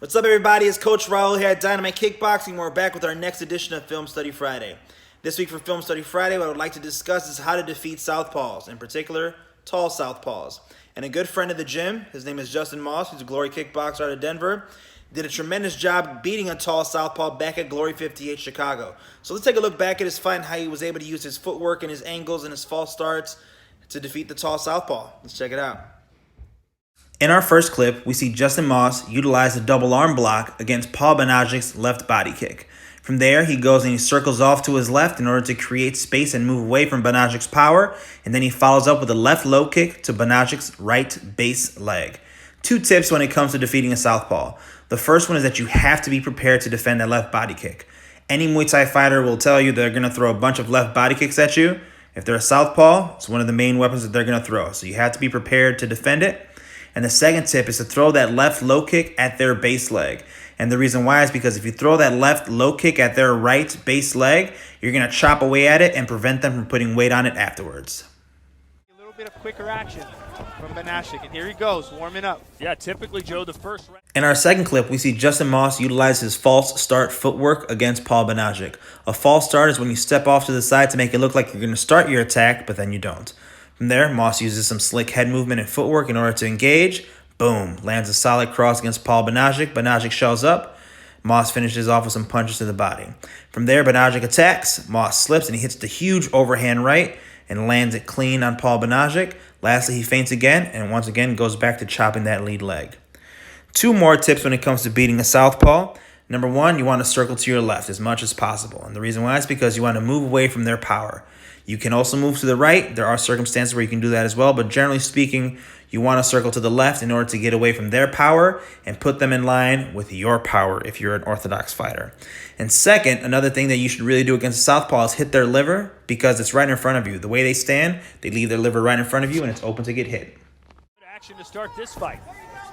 What's up, everybody? It's Coach Raul here at Dynamite Kickboxing. We're back with our next edition of Film Study Friday. This week for Film Study Friday, what I would like to discuss is how to defeat Southpaws, in particular, tall Southpaws. And a good friend of the gym, his name is Justin Moss, who's a Glory Kickboxer out of Denver, did a tremendous job beating a tall Southpaw back at Glory 58 Chicago. So let's take a look back at his fight and how he was able to use his footwork and his angles and his false starts to defeat the tall Southpaw. Let's check it out. In our first clip, we see Justin Moss utilize a double arm block against Paul Banajic's left body kick. From there, he goes and he circles off to his left in order to create space and move away from Banajic's power, and then he follows up with a left low kick to Banajic's right base leg. Two tips when it comes to defeating a southpaw. The first one is that you have to be prepared to defend that left body kick. Any Muay Thai fighter will tell you they're going to throw a bunch of left body kicks at you. If they're a southpaw, it's one of the main weapons that they're going to throw, so you have to be prepared to defend it. And the second tip is to throw that left low kick at their base leg. And the reason why is because if you throw that left low kick at their right base leg, you're going to chop away at it and prevent them from putting weight on it afterwards. A little bit of quicker action from Banajic, and here he goes, warming up. Yeah, typically, Joe, the first round. In our second clip, we see Justin Moss utilize his false start footwork against Paul Banajic. A false start is when you step off to the side to make it look like you're going to start your attack, but then you don't. From there, Moss uses some slick head movement and footwork in order to engage. Boom, lands a solid cross against Paul Banajic. Banajic shells up. Moss finishes off with some punches to the body. From there, Banajic attacks. Moss slips and he hits the huge overhand right and lands it clean on Paul Banajic. Lastly, he feints again and once again goes back to chopping that lead leg. Two more tips when it comes to beating a southpaw. Number one, you want to circle to your left as much as possible. And the reason why is because you want to move away from their power. You can also move to the right. There are circumstances where you can do that as well. But generally speaking, you want to circle to the left in order to get away from their power and put them in line with your power if you're an orthodox fighter. And second, another thing that you should really do against a southpaw is hit their liver because it's right in front of you. The way they stand, they leave their liver right in front of you and it's open to get hit. Good action to start this fight.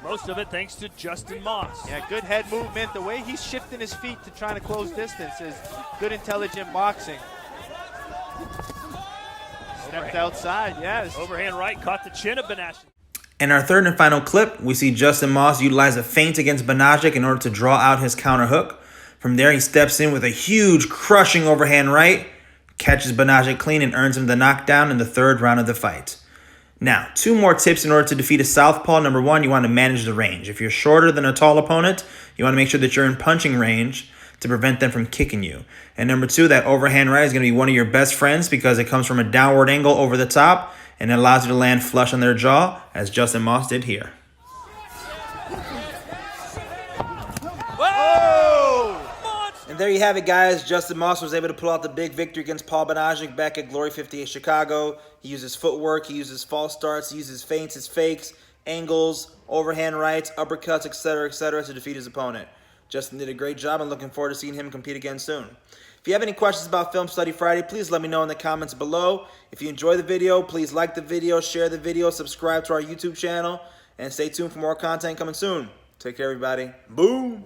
Most of it thanks to Justin Moss. Yeah, good head movement. The way he's shifting his feet to trying to close distance is good, intelligent boxing. Stepped outside, yes. Overhand right, caught the chin of Banajic. In our third and final clip, we see Justin Moss utilize a feint against Banajic in order to draw out his counter hook. From there, he steps in with a huge crushing overhand right, catches Banajic clean and earns him the knockdown in the third round of the fight. Now, two more tips in order to defeat a southpaw. Number one, you want to manage the range. If you're shorter than a tall opponent, you want to make sure that you're in punching range to prevent them from kicking you. And number two, that overhand right is going to be one of your best friends because it comes from a downward angle over the top and it allows you to land flush on their jaw, as Justin Moss did here. Whoa! And there you have it, guys. Justin Moss was able to pull out the big victory against Paul Banajic back at Glory 58 Chicago. He uses footwork, he uses false starts, he uses feints, his fakes, angles, overhand rights, uppercuts, etc., to defeat his opponent. Justin did a great job and looking forward to seeing him compete again soon. If you have any questions about Film Study Friday, please let me know in the comments below. If you enjoy the video, please like the video, share the video, subscribe to our YouTube channel, and stay tuned for more content coming soon. Take care, everybody. Boom!